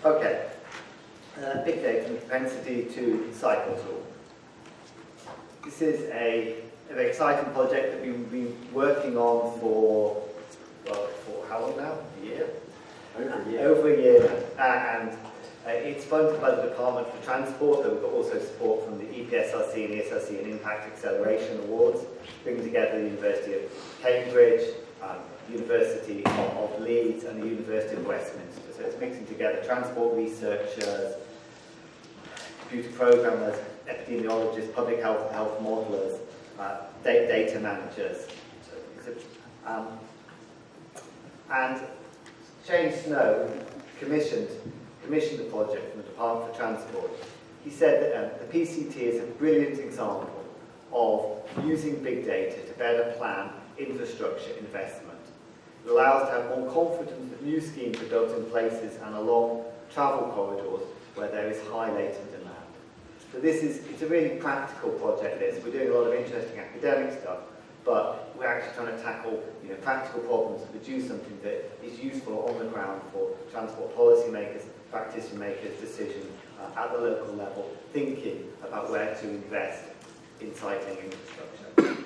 Okay, big data and propensity to cycle tool. This is a very exciting project that we've been working on for, well, for how long now? A year? Over a year now. And it's funded by the Department for Transport, and we've got also support from the ESRC and ESRC and Impact Acceleration Awards, bringing together the University of Cambridge, University of Leeds and the University of Westminster. So it's mixing together transport researchers, computer programmers, epidemiologists, public health modelers, data managers. And Shane Snow commissioned the project from the Department for Transport. He said that the PCT is a brilliant example of using big data to better plan infrastructure investment. It allows us to have more confidence that new schemes are built in places and along travel corridors where there is high latent demand. So it's a really practical project. We're doing a lot of interesting academic stuff, but we're actually trying to tackle practical problems and produce something that is useful on the ground for transport policy makers, practice makers, decision at the local level, thinking about where to invest in cycling infrastructure.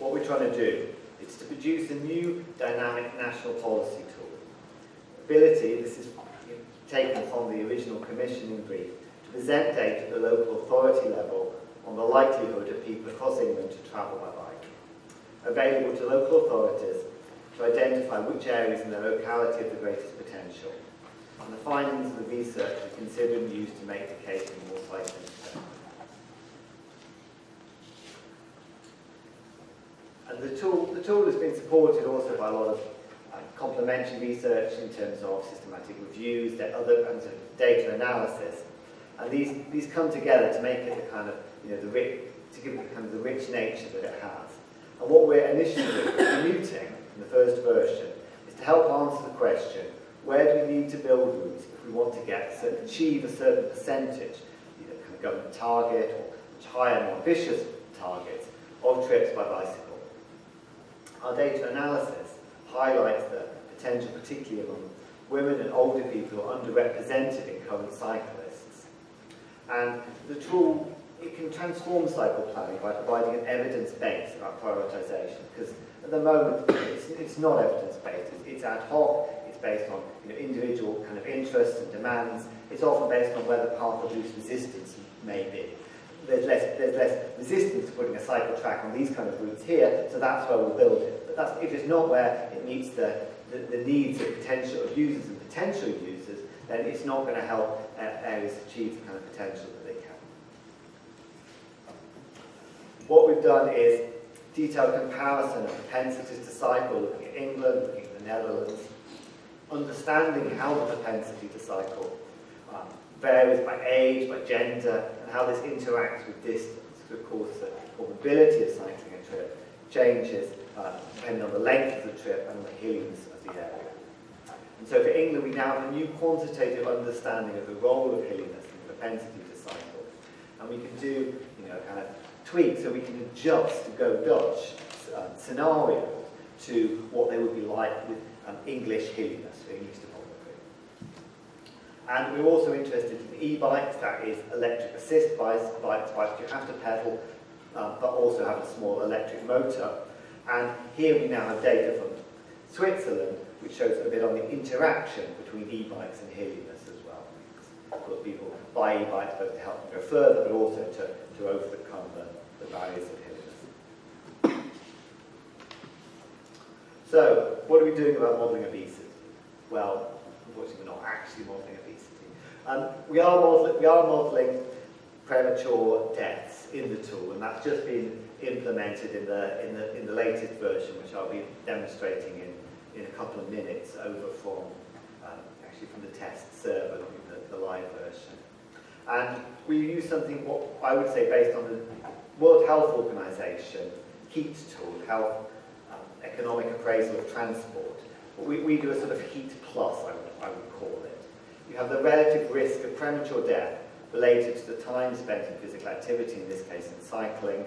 What we're trying to do is to produce a new dynamic national policy tool. Ability, this is taken from the original commissioning brief, to present data at the local authority level on the likelihood of people across England to travel by bike. Available to local authorities to identify which areas in their locality have the greatest potential. And the findings of the research are considered and used to make the case for more cycling. And the tool has been supported also by a lot of complementary research in terms of systematic reviews, other kinds of data analysis. And these come together to make it the kind of, to give it the kind of the rich nature that it has. And what we're initially commuting in the first version is to help answer the question, where do we need to build routes if we want to achieve a certain percentage, either kind of government target or much higher, more ambitious targets of trips by bicycle. Our data analysis highlights the potential, particularly among women and older people who are underrepresented in current cyclists. And the tool, it can transform cycle planning by providing an evidence base about prioritisation, because at the moment it's not evidence-based, it's ad hoc, it's based on individual kind of interests and demands, it's often based on where the path of least resistance may be. There's less resistance to putting a cycle track on these kind of routes here, so that's where we'll build it. But if it's not where it meets the needs of potential users and potential users, then it's not going to help areas achieve the kind of potential that they can. What we've done is detailed comparison of propensities to cycle, looking at England, looking at the Netherlands, understanding how the propensity to cycle varies by age, by gender, and how this interacts with distance. Of course, the probability of cycling a trip changes depending on the length of the trip and the hilliness of the area. And so for England, we now have a new quantitative understanding of the role of hilliness and propensity to cycle. And we can do, kind of tweaks, so we can adjust to go Dutch scenarios to what they would be like with English hilliness, for English topography. And we're also interested in e-bikes, that is electric assist bikes you have to pedal, but also have a small electric motor. And here we now have data from Switzerland, which shows a bit on the interaction between e-bikes and hilliness as well. For people buy e-bikes both to help them go further, but also to overcome the barriers of hilliness. So, what are we doing about modelling obesity? Well, unfortunately, we're not actually modelling obesity. We are modelling premature deaths in the tool, and that's just been implemented in the latest version, which I'll be demonstrating in a couple of minutes over from the test server, the live version. And we use something what I would say based on the World Health Organization HEAT tool, Health Economic Appraisal of Transport. We do a sort of HEAT plus, I would call it. You have the relative risk of premature death related to the time spent in physical activity, in this case in cycling.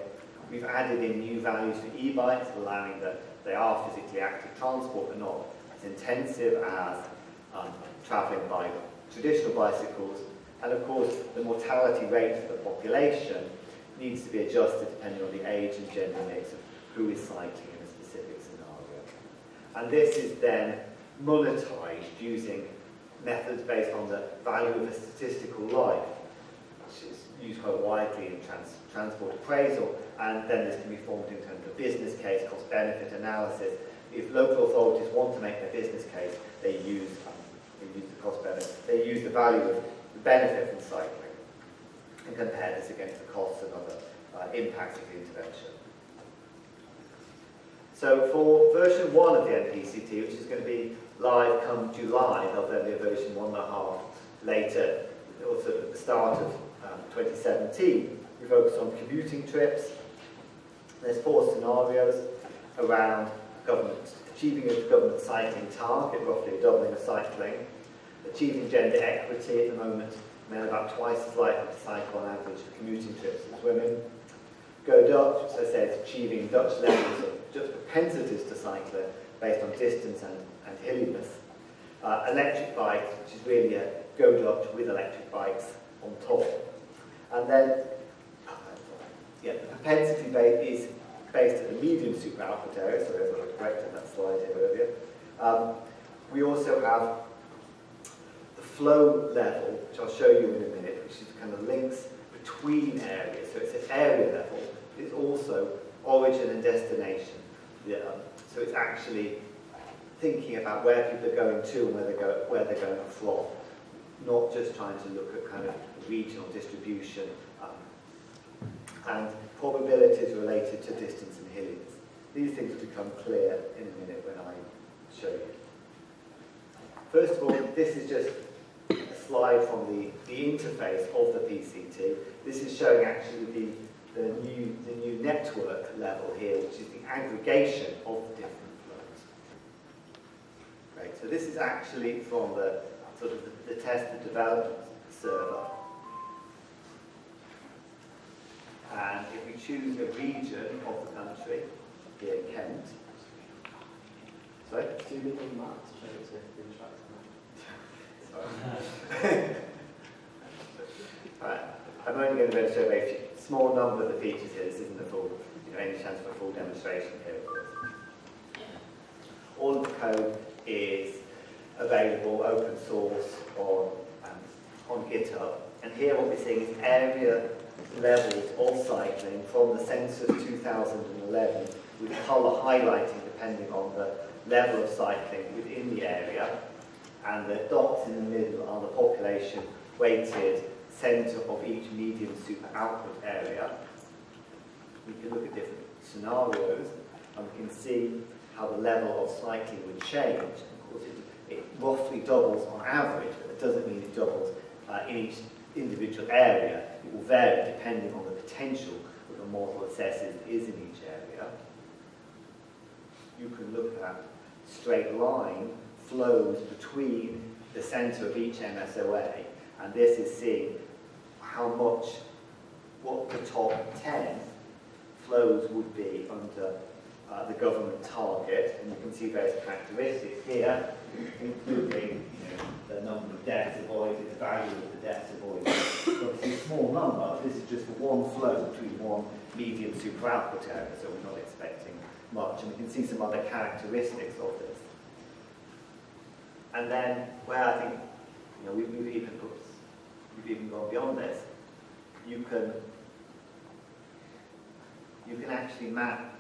We've added in new values for e-bikes, allowing that they are physically active transport, but not as intensive as travelling by traditional bicycles, and of course the mortality rate for the population needs to be adjusted depending on the age and gender mix of who is cycling in a specific scenario. And this is then monetized using methods based on the value of a statistical life, which is used quite widely in transport appraisal, and then this can be formed in terms of business case, cost-benefit analysis. If local authorities want to make their business case, they use the cost-benefit, they use the value of the benefit from cycling and compare this against the costs and other impacts of the intervention. So for version 1 of the NPCT, which is going to be live come July, there'll then be a version 1.5 later, also at the start of 2017. We focus on commuting trips. There's 4 scenarios around achieving a government cycling target, roughly a doubling of cycling, achieving gender equity. At the moment, men are about twice as likely to cycle on average for commuting trips as women. Go Dutch, as I said, achieving Dutch levels of just propensities to cycling based on distance and hilliness. Electric bikes, which is really a Go Dutch with electric bikes on top. And then, the propensity base is based at the medium super output area, so as I corrected that slide here earlier. We also have the flow level, which I'll show you in a minute, which is kind of links between areas. So it's an area level, but it's also origin and destination. So it's actually thinking about where people are going to and where they're going from, not just trying to look at kind of regional distribution and probabilities related to distance and hilliness. These things will become clear in a minute when I show you. First of all, this is just a slide from the interface of the PCT. This is showing actually the new network level here, which is the aggregation of the different flows. Great. So this is actually from the sort of the test and development server. And if we choose a region of the country, here in Kent. Sorry? Do you need a map to show it to the Sorry. Right. I'm only going to be able to show a small number of the features here. This isn't a full, any chance for a full demonstration here, of course. All of the code is available open source on GitHub. And here what we're seeing is area levels of cycling from the census 2011 with colour highlighting depending on the level of cycling within the area, and the dots in the middle are the population weighted centre of each medium super output area. We can look at different scenarios and we can see how the level of cycling would change. Of course it roughly doubles on average, but it doesn't mean it doubles in each individual area. It will vary depending on the potential that the model assesses is in each area. You can look at straight line flows between the centre of each MSOA, and this is seeing how much, what the top 10 flows would be under the government target, and you can see various characteristics here, including the number of deaths avoided, the value of the deaths avoided. Obviously a small number, this is just for one flow between one medium super output area, so we're not expecting much, and we can see some other characteristics of this. And then where I think we've even gone beyond this, you can actually map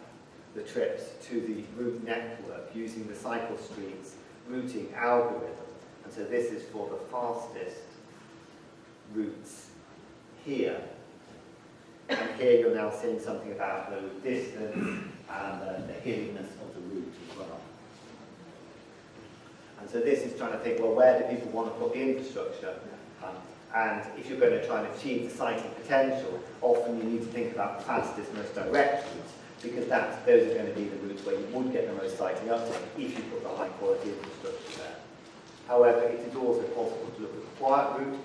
the trips to the route network using the cycle streets routing algorithm. And so this is for the fastest routes here. And here you're now seeing something about the distance and the hilliness of the route as well. And so this is trying to think, well, where do people want to put the infrastructure? And if you're going to try and achieve the cycling potential, often you need to think about the fastest, most direct routes, because those are going to be the routes where you would get the most cycling uptake if you put the high quality infrastructure there. However, it is also possible to look at the quiet route.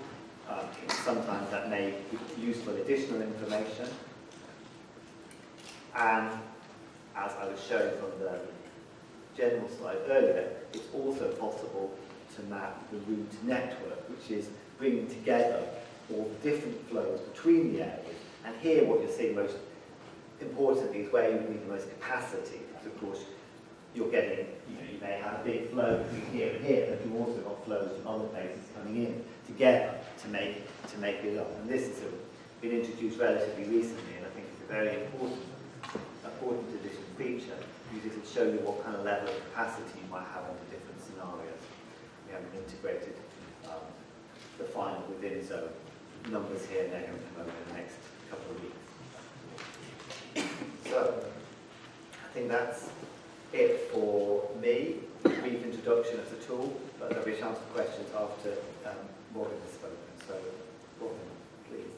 Sometimes that may be useful additional information. And as I was showing from the general slide earlier, it's also possible to map the route network, which is bringing together all the different flows between the areas. And here what you're seeing most importantly is where you need the most capacity. Because of course you're getting, you may have a big flow between here and here, but you've also got flows from other places coming in together to make it up. And this has been introduced relatively recently, and I think it's a very important additional feature, because it will show you what kind of level of capacity you might have under different scenarios. We haven't integrated the final within zone numbers here, and they're going to come over in the next couple of weeks. So, I think that's it for me, a brief introduction of the tool, but there'll be a chance for questions after Morgan has spoken. So, Morgan, please.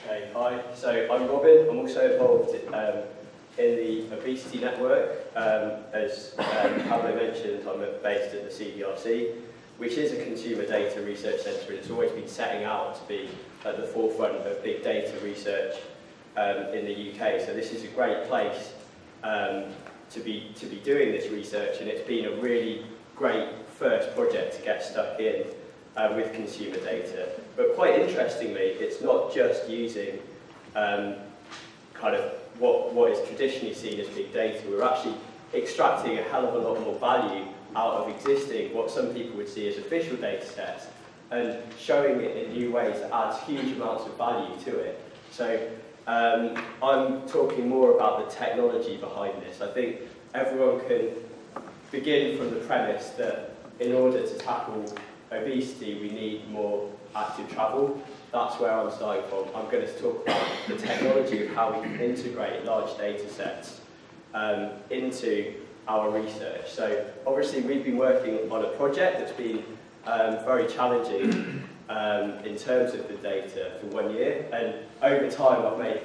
Okay, hi. So I'm Robin. I'm also involved in the Obesity network. As Pablo mentioned, I'm based at the CDRC, which is a consumer data research centre, and it's always been setting out to be at the forefront of big data research in the UK. So this is a great place to be doing this research, and it's been a really great first project to get stuck in with consumer data. But quite interestingly, it's not just using kind of what is traditionally seen as big data. We're actually extracting a hell of a lot more value out of existing, what some people would see as official data sets, and showing it in new ways that adds huge amounts of value to it. So I'm talking more about the technology behind this. I think everyone can begin from the premise that in order to tackle obesity, we need more active travel. That's where I'm starting from. I'm going to talk about the technology of how we can integrate large data sets into our research. So obviously we've been working on a project that's been very challenging in terms of the data for 1 year, and over time I've made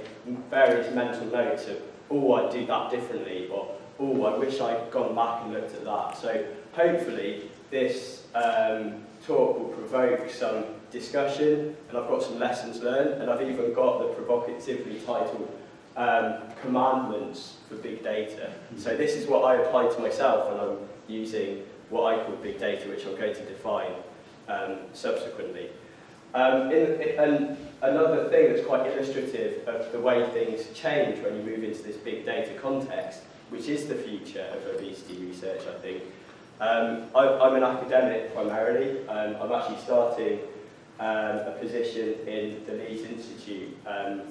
various mental notes of, oh, I'd do that differently, or oh, I wish I'd gone back and looked at that. So hopefully this talk will provoke some discussion, and I've got some lessons learned, and I've even got the provocatively titled commandments for big data. So this is what I applied to myself, and I'm using what I call big data, which I'm going to define subsequently. And another thing that's quite illustrative of the way things change when you move into this big data context, which is the future of obesity research, I think. I'm an academic primarily. I'm actually starting a position in the Leeds Institute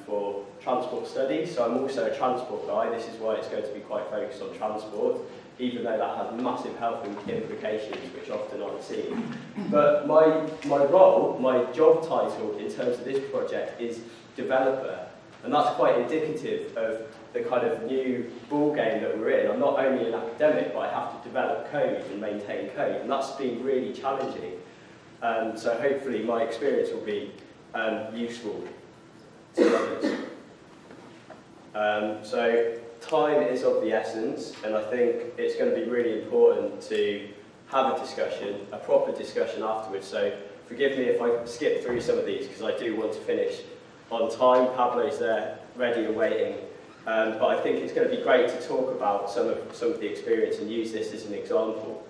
for transport studies, so I'm also a transport guy. This is why it's going to be quite focused on transport, even though that has massive health implications which often aren't seen. But my role, my job title in terms of this project is developer, and that's quite indicative of the kind of new ball game that we're in. I'm not only an academic, but I have to develop code and maintain code, and that's been really challenging. So hopefully my experience will be useful to others. So time is of the essence, and I think it's going to be really important to have a discussion, a proper discussion afterwards. So forgive me if I skip through some of these, because I do want to finish on time. Pablo's there, ready and waiting. But I think it's going to be great to talk about some of the experience and use this as an example.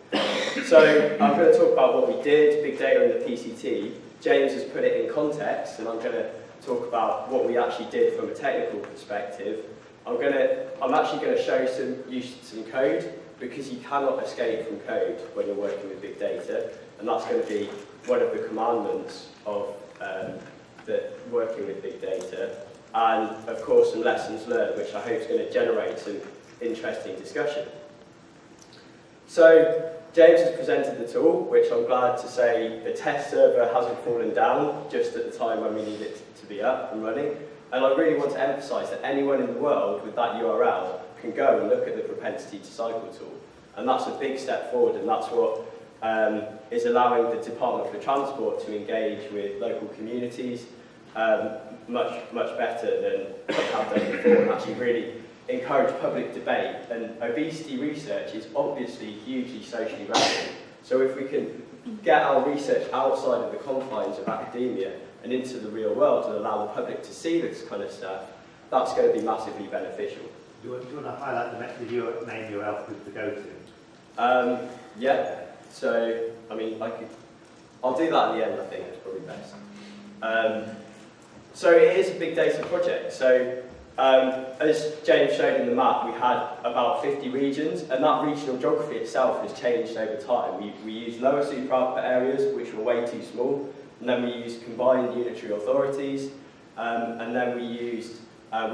So I'm going to talk about what we did, big data in the PCT. James has put it in context, and I'm going to talk about what we actually did from a technical perspective. I'm actually going to show some code, because you cannot escape from code when you're working with big data, and that's going to be one of the commandments of working with big data. And of course some lessons learned, which I hope is going to generate some interesting discussion. So James has presented the tool, which I'm glad to say the test server hasn't fallen down just at the time when we need it to be up and running. And I really want to emphasise that anyone in the world with that URL can go and look at the Propensity to Cycle tool. And that's a big step forward, and that's what is allowing the Department for Transport to engage with local communities much better than they have done before, and actually really encourage public debate. And obesity research is obviously hugely socially relevant. So if we can get our research outside of the confines of academia and into the real world and allow the public to see this kind of stuff, that's going to be massively beneficial. Do you want to highlight the main URL to go to? Yeah, so, I mean, I'll do that at the end, I think, that's probably best. So it is a big data project. So as James showed in the map, we had about 50 regions, and that regional geography itself has changed over time. We used lower super output areas, which were way too small, and then we used combined unitary authorities, and then we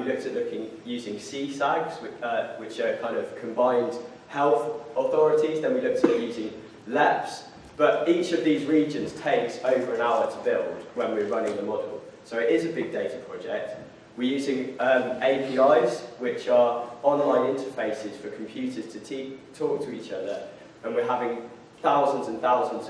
looked at using CSAGs, which are kind of combined health authorities. Then we looked at using LEPs, but each of these regions takes over an hour to build when we're running the model. So it is a big data project. We're using APIs, which are online interfaces for computers to talk to each other, and we're having thousands and thousands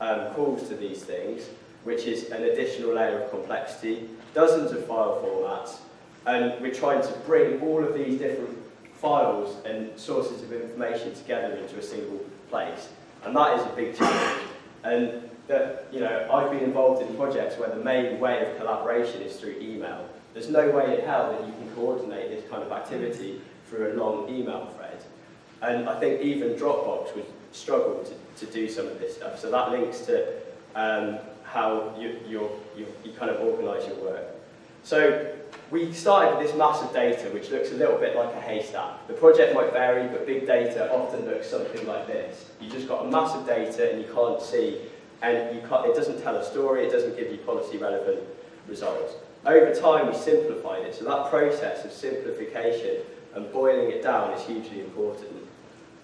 of calls to these things, which is an additional layer of complexity, dozens of file formats, and we're trying to bring all of these different files and sources of information together into a single place. And that is a big challenge. And I've been involved in projects where the main way of collaboration is through email. There's no way in hell that you can coordinate this kind of activity through a long email thread. And I think even Dropbox would struggle to do some of this stuff. So that links to how you kind of organise your work. So we started with this massive data, which looks a little bit like a haystack. The project might vary, but big data often looks something like this. You just got a massive data and you can't see, and it doesn't tell a story, it doesn't give you policy relevant results. Over time, we simplified it, so that process of simplification and boiling it down is hugely important.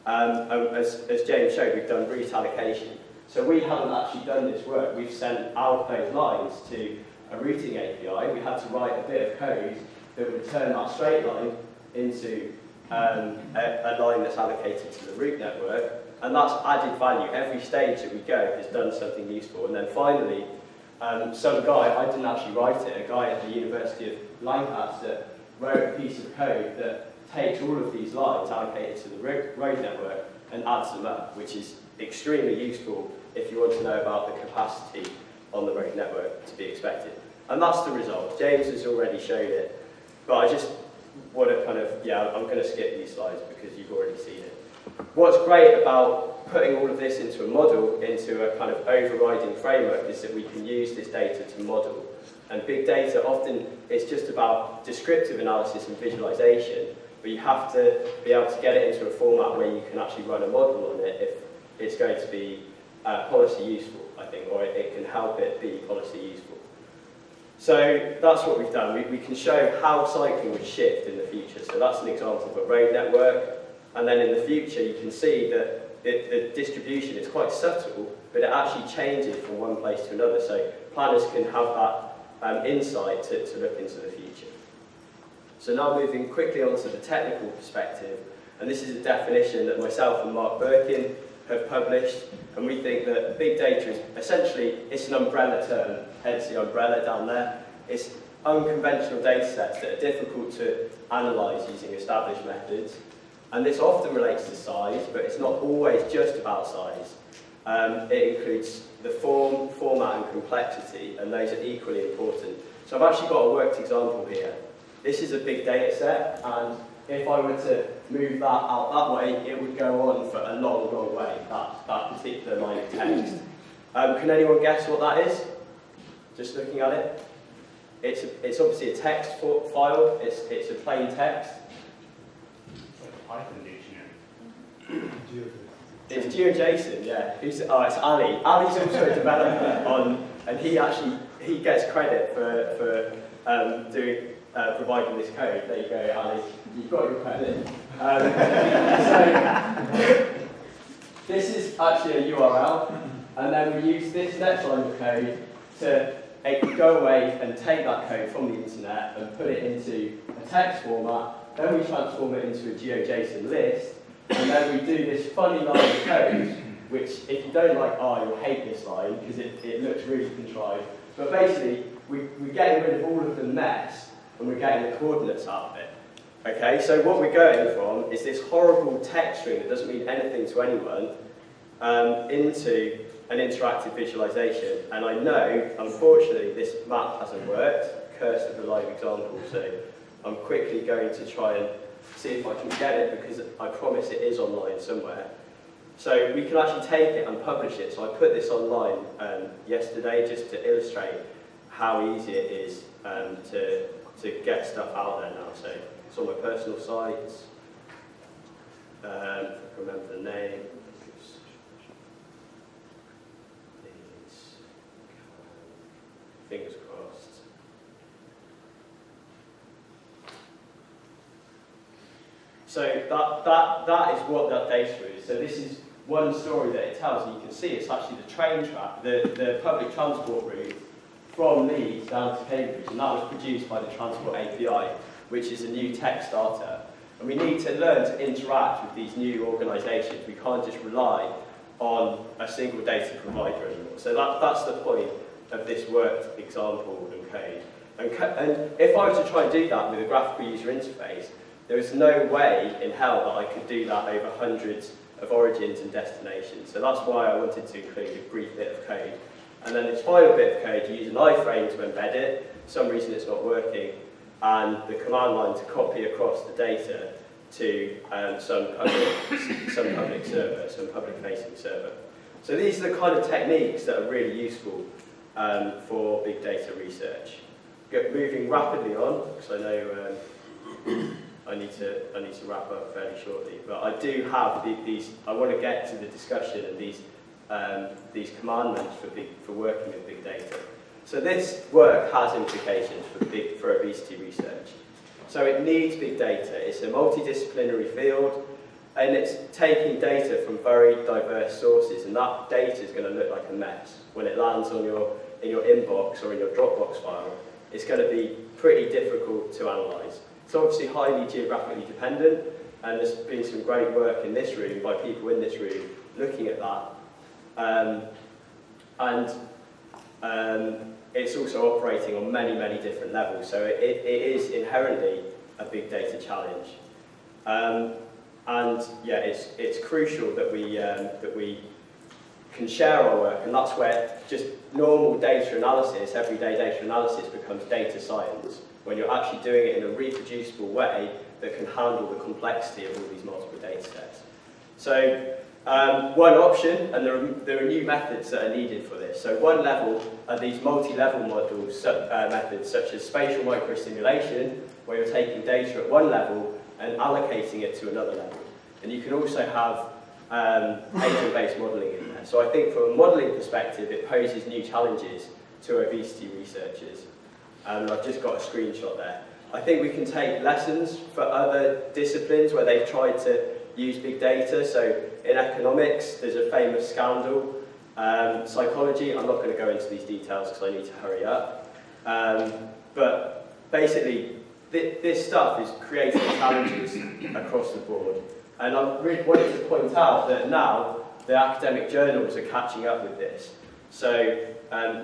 As James showed, we've done route allocation. So we haven't actually done this work. We've sent out those lines to a routing API. We had to write a bit of code that would turn that straight line into a line that's allocated to the route network, and that's added value. Every stage that we go has done something useful. And then finally, some guy, I didn't actually write it, a guy at the University of Lancaster wrote a piece of code that takes all of these lines allocated to the road network and adds them up, which is extremely useful if you want to know about the capacity on the road network to be expected. And that's the result. James has already showed it, but I just want to I'm going to skip these slides because you've already seen it. What's great about putting all of this into a model, into a kind of overriding framework, is that we can use this data to model. And big data, often it's just about descriptive analysis and visualization, but you have to be able to get it into a format where you can actually run a model on it if it's going to be policy useful, I think, or it can help it be policy useful. So that's what we've done. We can show how cycling would shift in the future. So that's an example of a road network. And then in the future, you can see that the distribution is quite subtle, but it actually changes from one place to another. So planners can have that insight to look into the future. So now moving quickly onto the technical perspective, and this is a definition that myself and Mark Birkin have published, and we think that big data is essentially, it's an umbrella term, hence the umbrella down there. It's unconventional data sets that are difficult to analyse using established methods, and this often relates to size, but it's not always just about size. It includes the form, format and complexity, and those are equally important. So I've actually got a worked example here. This is a big data set, and if I were to move that out that way, it would go on for a long, long way, that particular line of text. Can anyone guess what that is? Just looking at it? It's obviously a text file, it's a plain text. Python dictionary. It's GeoJSON, yeah. It's Ali. Ali's also a developer and he gets credit for providing this code. There you go, Ali. You've got your credit. So this is actually a URL, and then we use this next line of code to go away and take that code from the internet and put it into a text format. Then we transform it into a GeoJSON list, and then we do this funny line of code, which if you don't like R, you'll hate this line because it looks really contrived. But basically, we're getting rid of all of the mess, and we're getting the coordinates out of it. Okay, so what we're going from is this horrible text string that doesn't mean anything to anyone into an interactive visualization. And I know, unfortunately, this map hasn't worked, curse of the live example, so I'm quickly going to try and see if I can get it, because I promise it is online somewhere. So we can actually take it and publish it. So I put this online yesterday just to illustrate how easy it is to get stuff out there now. So it's on my personal sites. If I can remember the name. Fingers crossed. So that is what that data is. So this is one story that it tells, and you can see it's actually the train track, the public transport route from Leeds down to Cambridge, and that was produced by the Transport API, which is a new tech startup. And we need to learn to interact with these new organisations. We can't just rely on a single data provider anymore. So that's the point of this worked example and code. And if I was to try and do that with a graphical user interface, there is no way in hell that I could do that over hundreds of origins and destinations. So that's why I wanted to include a brief bit of code. And then this final bit of code, you use an iframe to embed it. For some reason it's not working. And the command line to copy across the data to some public server, some public-facing server. So these are the kind of techniques that are really useful for big data research. Moving rapidly on, because I know I need to wrap up fairly shortly. But I do have these. I want to get to the discussion and these commandments for working with big data. So this work has implications for obesity research. So it needs big data. It's a multidisciplinary field, and it's taking data from very diverse sources, and that data is going to look like a mess when it lands in your inbox or in your Dropbox file. It's going to be pretty difficult to analyse. It's obviously highly geographically dependent, and there's been some great work in this room by people in this room looking at that. It's also operating on many, many different levels, so it is inherently a big data challenge. And yeah, it's crucial that we can share our work, and that's where just normal data analysis, everyday data analysis, becomes data science, when you're actually doing it in a reproducible way that can handle the complexity of all these multiple data sets. So one option, and there are new methods that are needed for this. So one level are these multi-level models, methods such as spatial microstimulation, where you're taking data at one level and allocating it to another level. And you can also have agent-based modelling in there. So I think from a modelling perspective, it poses new challenges to obesity researchers. And I've just got a screenshot there. I think we can take lessons for other disciplines where they've tried to use big data. So in economics, there's a famous scandal. Psychology, I'm not going to go into these details because I need to hurry up. But basically, this stuff is creating challenges across the board. And I really wanted to point out that now the academic journals are catching up with this. So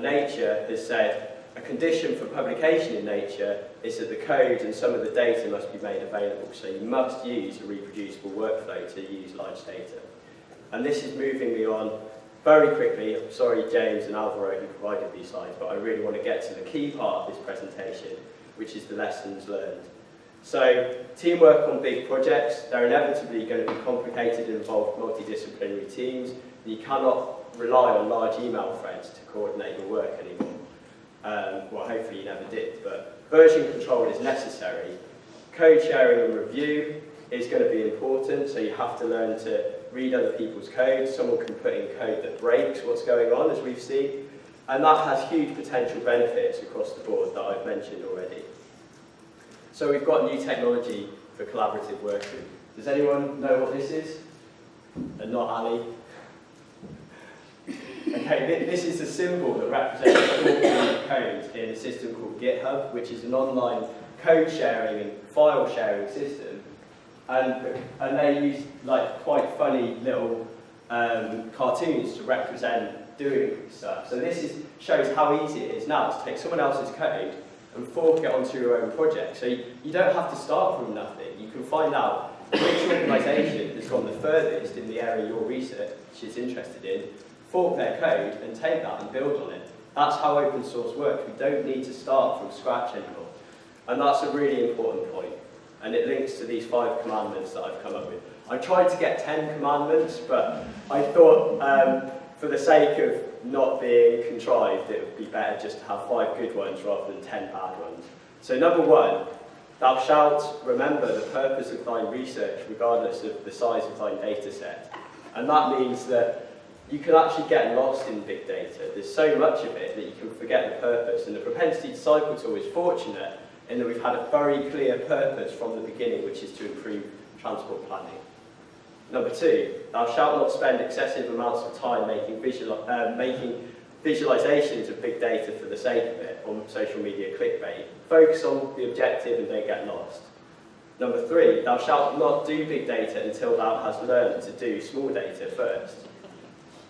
Nature has said a condition for publication in Nature is that the code and some of the data must be made available. So you must use a reproducible workflow to use large data. And this is moving me on very quickly. I'm sorry, James and Alvaro, who provided these slides, but I really want to get to the key part of this presentation, which is the lessons learned. So teamwork on big projects, they're inevitably going to be complicated and involve multidisciplinary teams. You cannot rely on large email threads to coordinate your work anymore. Well, hopefully you never did, but version control is necessary. Code sharing and review is going to be important, so you have to learn to read other people's code. Someone can put in code that breaks what's going on, as we've seen, and that has huge potential benefits across the board that I've mentioned already. So we've got new technology for collaborative working. Does anyone know what this is? And not Ali? Okay, this is a symbol that represents the code in a system called GitHub, which is an online code sharing and file sharing system. And they use like quite funny little cartoons to represent doing stuff. So this shows how easy it is now to take someone else's code and fork it onto your own project. So you don't have to start from nothing. You can find out which organisation has gone the furthest in the area your research is interested in, fork their code and take that and build on it. That's how open source works. We don't need to start from scratch anymore. And that's a really important point. And it links to these 5 commandments that I've come up with. I tried to get 10 commandments, but I thought for the sake of not being contrived, it would be better just to have 5 good ones rather than 10 bad ones. So number 1, thou shalt remember the purpose of thy research regardless of the size of thy data set. And that means that you can actually get lost in big data. There's so much of it that you can forget the purpose. And the propensity disciple tool is fortunate in that we've had a very clear purpose from the beginning, which is to improve transport planning. Number 2, thou shalt not spend excessive amounts of time making visualizations of big data for the sake of it, on social media clickbait. Focus on the objective and don't get lost. Number 3, thou shalt not do big data until thou hast learned to do small data first.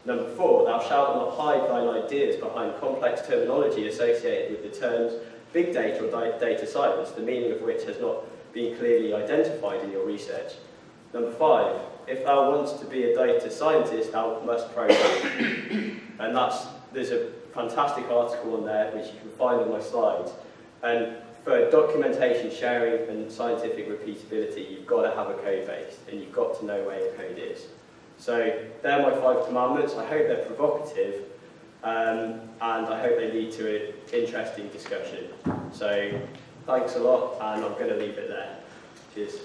Number 4, thou shalt not hide thine ideas behind complex terminology associated with the terms big data or data science, the meaning of which has not been clearly identified in your research. Number 5, if thou wants to be a data scientist, thou must program. And there's a fantastic article on there which you can find on my slides. And for documentation, sharing and scientific repeatability, you've got to have a code base and you've got to know where your code is. So they're my 5 commandments. I hope they're provocative and I hope they lead to an interesting discussion. So thanks a lot, and I'm going to leave it there. Cheers.